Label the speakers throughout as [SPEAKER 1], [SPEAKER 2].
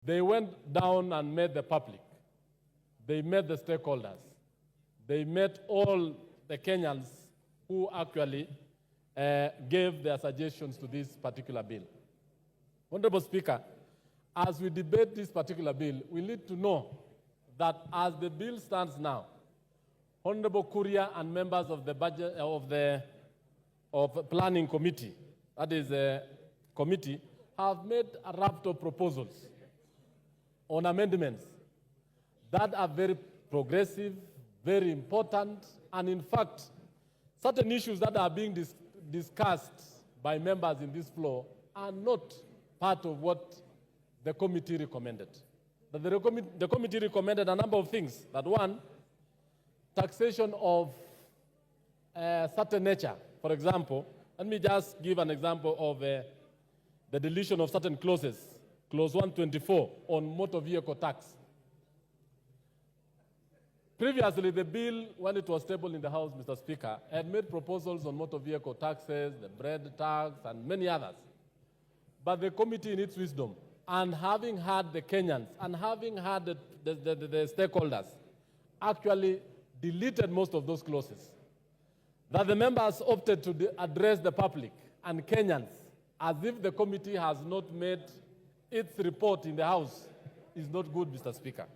[SPEAKER 1] They went down and met the public. They met the stakeholders. They met all the Kenyans who actually gave their suggestions to this particular bill. Honorable Speaker, as we debate this particular bill, we need to know that as the bill stands now, Honorable Kuria and members of the budget of Planning Committee, that is a committee, have made a raft of proposals on amendments that are very progressive, very important, and in fact, certain issues that are being discussed by members in this floor are not part of what the committee recommended. But the committee recommended a number of things. That one, taxation of certain nature. For example, let me just give an example of the deletion of certain clauses. Clause 124 on motor vehicle tax. Previously, the bill, when it was tabled in the House, Mr. Speaker, had made proposals on motor vehicle taxes, the bread tax, and many others. But the committee, in its wisdom, and having had the Kenyans, and having had the stakeholders, actually deleted most of those clauses. That the members opted to address the public and Kenyans as if the committee has not made its report in the House is not good, Mr. Speaker.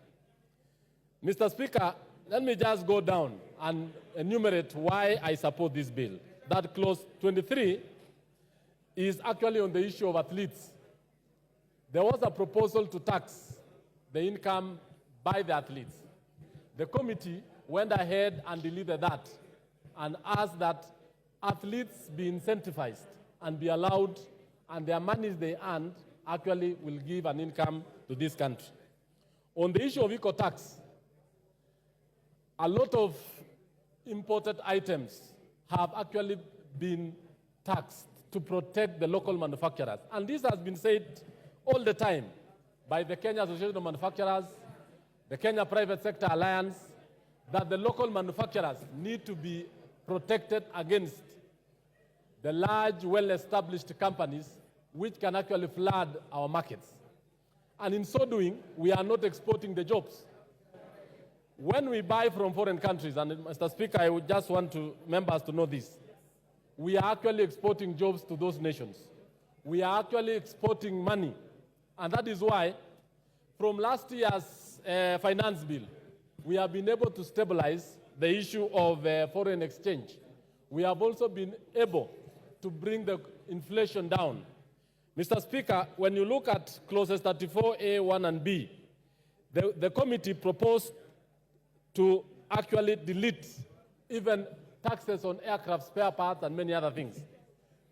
[SPEAKER 1] Mr. Speaker, let me just go down and enumerate why I support this bill. That clause 23 is actually on the issue of athletes. There was a proposal to tax the income by the athletes. The committee went ahead and deleted that and asked that athletes be incentivized and be allowed, and their monies they earned actually will give an income to this country. On the issue of eco-tax, a lot of imported items have actually been taxed to protect the local manufacturers. And this has been said all the time by the Kenya Association of Manufacturers, the Kenya Private Sector Alliance, that the local manufacturers need to be protected against the large, well-established companies which can actually flood our markets. And in so doing, we are not exporting the jobs. When we buy from foreign countries, and Mr. Speaker, I would just want members to know this, we are actually exporting jobs to those nations. We are actually exporting money. And that is why, from last year's finance bill, we have been able to stabilize the issue of foreign exchange. We have also been able to bring the inflation down. Mr. Speaker, when you look at clauses 34A, 1 and B, the committee proposed to actually delete even taxes on aircraft spare parts and many other things.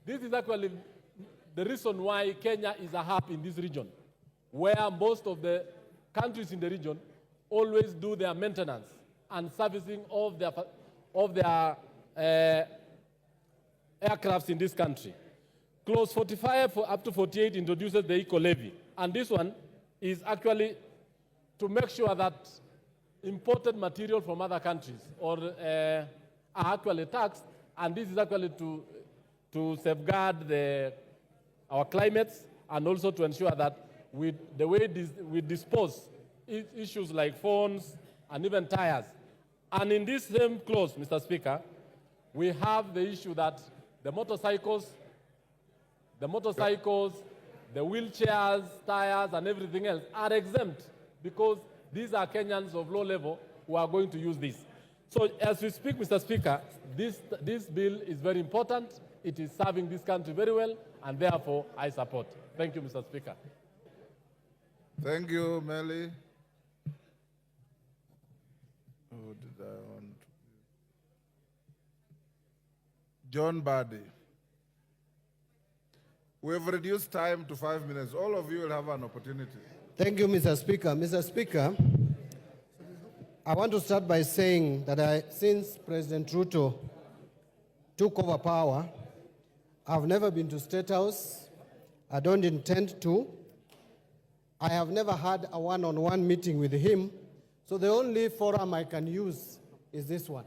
[SPEAKER 1] This is actually the reason why Kenya is a hub in this region, where most of the countries in the region always do their maintenance and servicing of their aircrafts in this country. Clause 45 up to 48 introduces the eco-levy. And this one is actually to make sure that imported material from other countries are actually taxed, and this is actually to safeguard our climates and also to ensure that the way we dispose issues like phones and even tires. And in this same clause, Mr. Speaker, we have the issue that the motorcycles, the wheelchairs, tires, and everything else are exempt because these are Kenyans of low level who are going to use this. So as we speak, Mr. Speaker, this bill is very important. It is serving this country very well, and therefore I support. Thank you, Mr. Speaker.
[SPEAKER 2] Thank you, Melly. Who did I want? John Badi. We have reduced time to 5 minutes. All of you will have an opportunity.
[SPEAKER 3] Thank you, Mr. Speaker. Mr. Speaker, I want to start by saying that since President Ruto took over power, I've never been to State House. I don't intend to. I have never had a one-on-one meeting with him, so the only forum I can use is this one,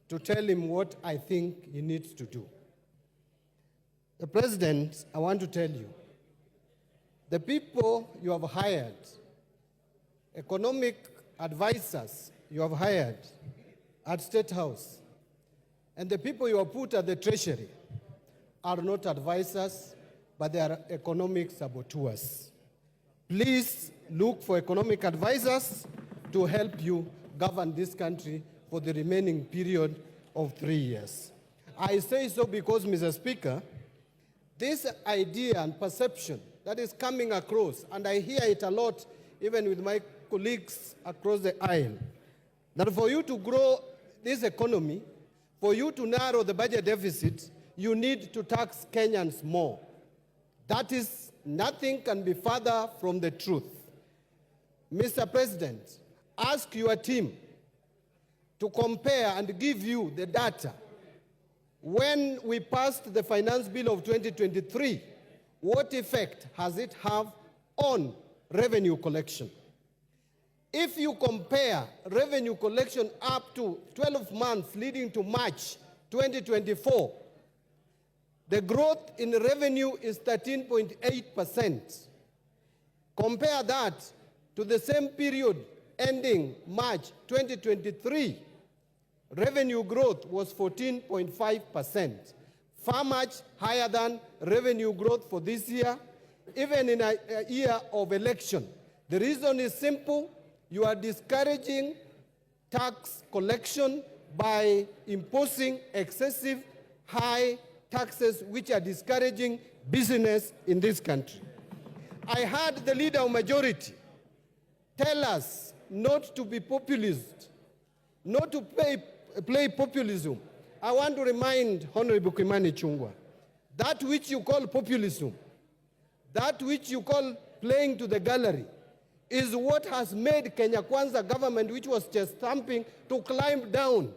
[SPEAKER 3] to tell him what I think he needs to do. The President, I want to tell you, The people you have hired, economic advisors you have hired at State House, and the people you have put at the Treasury are not advisors, but they are economic saboteurs. Please look for economic advisors to help you govern this country for the remaining period of 3 years. I say so because, Mr. Speaker, this idea and perception that is coming across, and I hear it a lot even with my colleagues across the aisle, that for you to grow this economy, for you to narrow the budget deficit, you need to tax Kenyans more. That is, nothing can be further from the truth. Mr. President, ask your team to compare and give you the data. When we passed the finance bill of 2023, what effect has it have on revenue collection? If you compare revenue collection up to 12 months leading to March 2024, the growth in revenue is 13.8%. Compare that to the same period ending March 2023, revenue growth was 14.5%, far much higher than revenue growth for this year, even in a year of election. The reason is simple. You are discouraging tax collection by imposing excessive high taxes which are discouraging business in this country. I heard the leader of majority tell us not to be populist, not to play populism. I want to remind Honorable Kimani Ichung'wah, that which you call populism, that which you call playing to the gallery, is what has made Kenya Kwanza government, which was just stamping, to climb down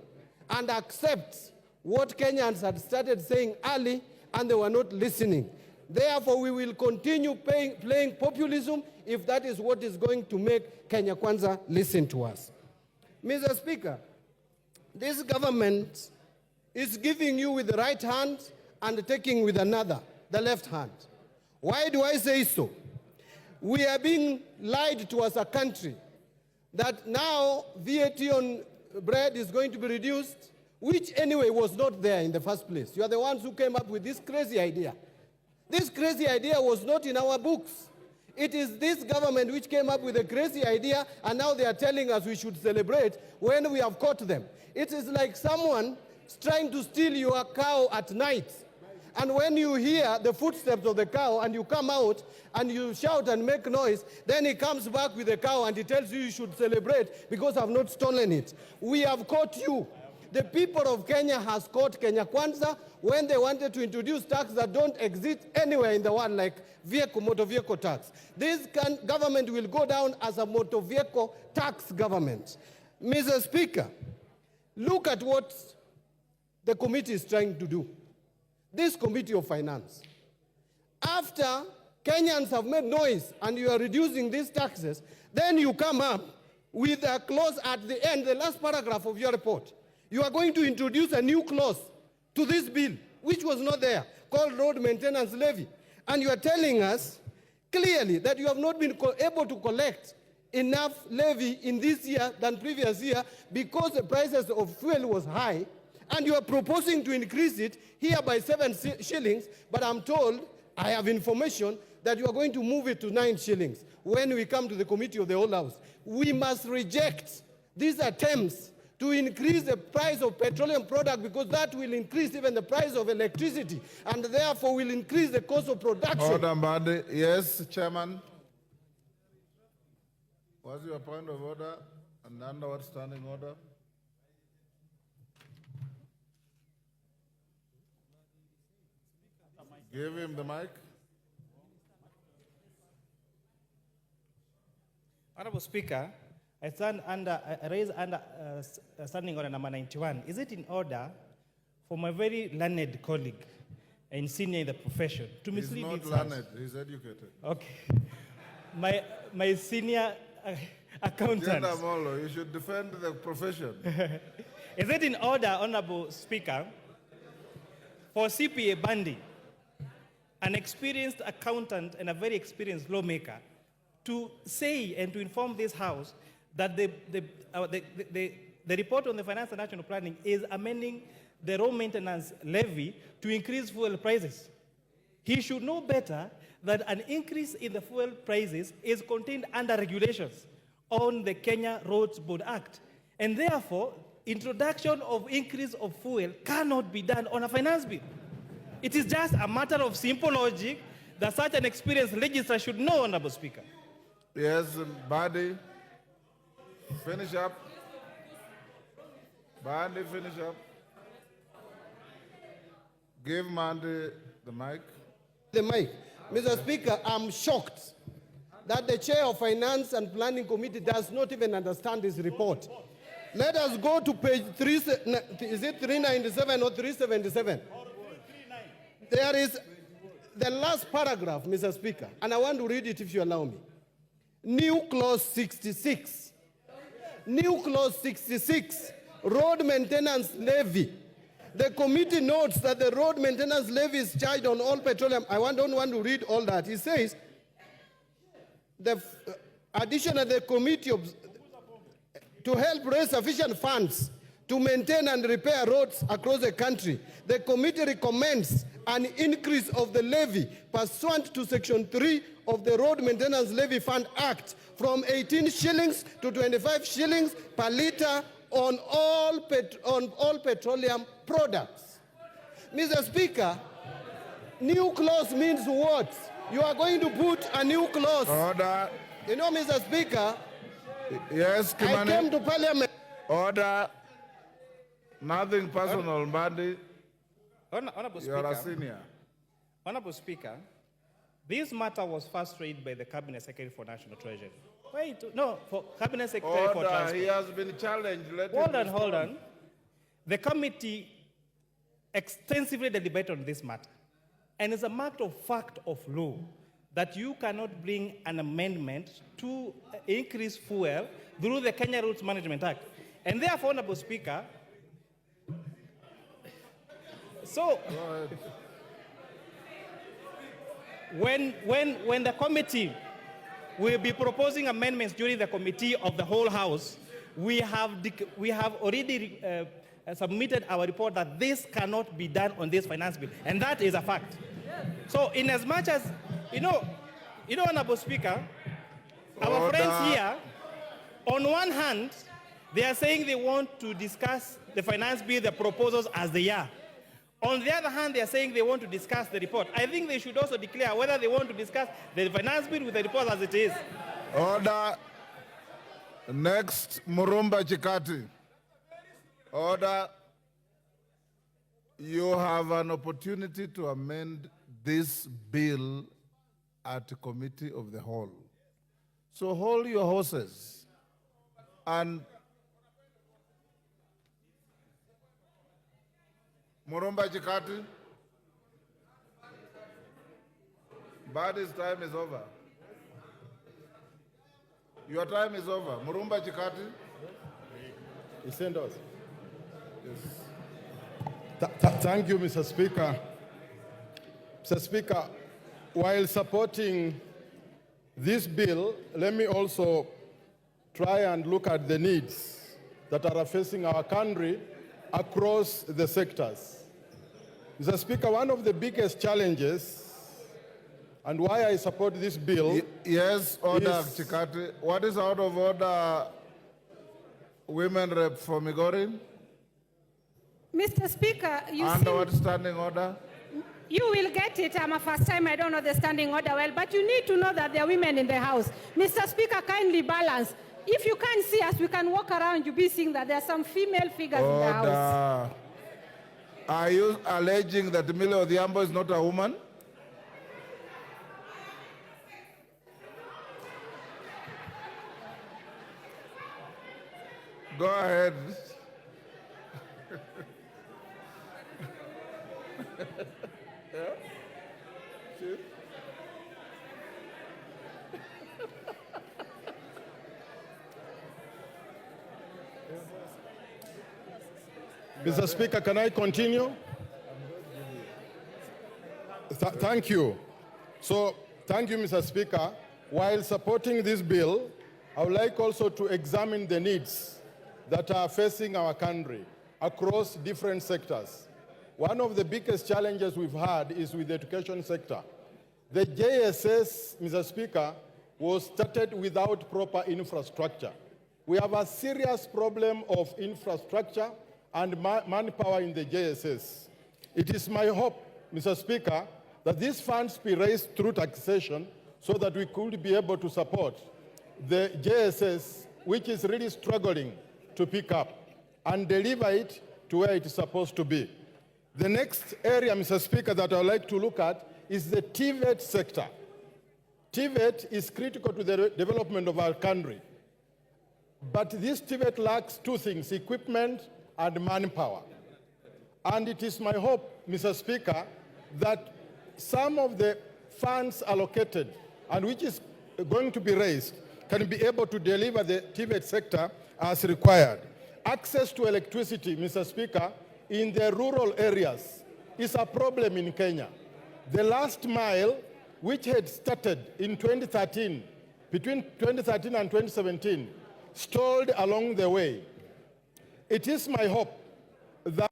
[SPEAKER 3] and accept what Kenyans had started saying early, and they were not listening. Therefore, we will continue playing populism if that is what is going to make Kenya Kwanza listen to us. Mr. Speaker, this government is giving you with the right hand and taking with another, the left hand. Why do I say so? We are being lied to as a country that now VAT on bread is going to be reduced, which anyway was not there in the first place. You are the ones who came up with this crazy idea. This crazy idea was not in our books. It is this government which came up with a crazy idea, and now they are telling us we should celebrate when we have caught them. It is like someone trying to steal your cow at night. And when you hear the footsteps of the cow and you come out and you shout and make noise, then he comes back with the cow and he tells you you should celebrate because I've not stolen it. We have caught you. The people of Kenya has caught Kenya Kwanza when they wanted to introduce tax that don't exist anywhere in the world, like motor vehicle tax. This government will go down as a motor vehicle tax government. Mr. Speaker, look at what the committee is trying to do. This Committee of Finance. After Kenyans have made noise and you are reducing these taxes, then you come up with a clause at the end, the last paragraph of your report. You are going to introduce a new clause to this bill, which was not there, called road maintenance levy. And you are telling us clearly that you have not been able to collect enough levy in this year than previous year because the prices of fuel was high, and you are proposing to increase it here by 7 shillings, but I'm told, I have information, that you are going to move it to 9 shillings when we come to the Committee of the Whole House. We must reject these attempts to increase the price of petroleum product, because that will increase even the price of electricity and therefore will increase the cost of production.
[SPEAKER 2] Order, Mbadi. Yes, Chairman. What's your point of order and under what standing order? Give him the mic.
[SPEAKER 4] Honorable Speaker, I raise under standing order number 91. Is it in order for my very learned colleague and senior in the profession to mislead
[SPEAKER 2] He's
[SPEAKER 4] this
[SPEAKER 2] not
[SPEAKER 4] House?
[SPEAKER 2] learned, he's educated.
[SPEAKER 4] Okay. My senior accountant.
[SPEAKER 2] Jenda Molo, you should defend the profession.
[SPEAKER 4] Is it in order, Honorable Speaker, for CPA banding an experienced accountant and a very experienced lawmaker to say and to inform this House that the report on the finance and national planning is amending the road maintenance levy to increase fuel prices. He should know better that an increase in the fuel prices is contained under regulations on the Kenya Roads Board Act. And therefore, introduction of increase of fuel cannot be done on a finance bill. It is just a matter of simple logic that such an experienced legislator should know, Honorable Speaker.
[SPEAKER 2] Yes, Badi, finish up. Badi, finish up. Give Mandy the mic.
[SPEAKER 3] The mic. Mr. Speaker, I'm shocked that the chair of Finance and Planning Committee does not even understand this report. Let us go to page 3, is it 397 or 377? There is the last paragraph, Mr. Speaker, and I want to read it if you allow me. New clause 66. New clause 66, road maintenance levy. The committee notes that the road maintenance levy is charged on all petroleum. Don't want to read all that. It says, additionally, the committee to help raise sufficient funds to maintain and repair roads across the country, the committee recommends an increase of the levy pursuant to Section 3 of the Road Maintenance Levy Fund Act from 18 shillings to 25 shillings per litre on all petroleum products. Mr. Speaker, new clause means what? You are going to put a new clause.
[SPEAKER 2] Order.
[SPEAKER 3] You know, Mr. Speaker,
[SPEAKER 2] Yes,
[SPEAKER 3] I
[SPEAKER 2] Kimani.
[SPEAKER 3] came to Parliament.
[SPEAKER 2] Order. Nothing personal, Badi.
[SPEAKER 4] Honorable
[SPEAKER 2] You are a
[SPEAKER 4] Speaker,
[SPEAKER 2] senior.
[SPEAKER 4] Honorable Speaker, this matter was first raised by the Cabinet Secretary for National Treasury. Wait, no, for Cabinet Secretary for
[SPEAKER 2] Order.
[SPEAKER 4] Transport.
[SPEAKER 2] He has been challenged. Let him
[SPEAKER 4] Hold on,
[SPEAKER 2] respond.
[SPEAKER 4] hold on. The committee extensively deliberated on this matter. And it's a matter of fact of law that you cannot bring an amendment to increase fuel through the Kenya Roads Management Act. And therefore, Honorable Speaker, so when the committee will be proposing amendments during the committee of the whole House, we have already submitted our report that this cannot be done on this finance bill, and that is a fact. So, in as much as Honorable Speaker, our
[SPEAKER 2] Order.
[SPEAKER 4] friends here, on one hand, they are saying they want to discuss the finance bill, the proposals as they are. On the other hand, they are saying they want to discuss the report. I think they should also declare whether they want to discuss the finance bill with the report as it is.
[SPEAKER 2] Order. Next, Murumba Chikati. Order. You have an opportunity to amend this bill at committee of the whole. So hold your horses and Murumba Chikati. Badi's time is over. Your time is over. Murumba Chikati.
[SPEAKER 5] Isendos. Thank you, Mr. Speaker. Mr. Speaker, while supporting this bill, let me also try and look at the needs that are facing our country across the sectors. Mr. Speaker, one of the biggest challenges and why I support this bill
[SPEAKER 2] Yes, order,
[SPEAKER 5] is-
[SPEAKER 2] Chikati. What is out of order, women rep for Migori?
[SPEAKER 6] Mr. Speaker,
[SPEAKER 2] Under what standing order?
[SPEAKER 6] you will get it. I'm a first time. I don't know the standing order well, but you need to know that there are women in the House. Mr. Speaker, kindly balance. If you can't see us, we can walk around. You'll be seeing that there are some female figures in the House.
[SPEAKER 2] Order. Are you alleging that Millie Odhiambo is not a woman? Go ahead.
[SPEAKER 5] Mr. Speaker, can I continue? Thank you. So, thank you, Mr. Speaker. While supporting this bill, I would like also to examine the needs that are facing our country across different sectors. One of the biggest challenges we've had is with the education sector. The JSS, Mr. Speaker, was started without proper infrastructure. We have a serious problem of infrastructure and manpower in the JSS. It is my hope, Mr. Speaker, that these funds be raised through taxation so that we could be able to support the JSS, which is really struggling to pick up, and deliver it to where it is supposed to be. The next area, Mr. Speaker, that I would like to look at is the TVET sector. TVET is critical to the development of our country. But this TVET lacks two things, equipment and manpower. And it is my hope, Mr. Speaker, that some of the funds allocated and which is going to be raised can be able to deliver the TVET sector as required. Access to electricity, Mr. Speaker, in the rural areas is a problem in Kenya. The last mile, which had started in 2013, between 2013 and 2017, stalled along the way. It is my hope that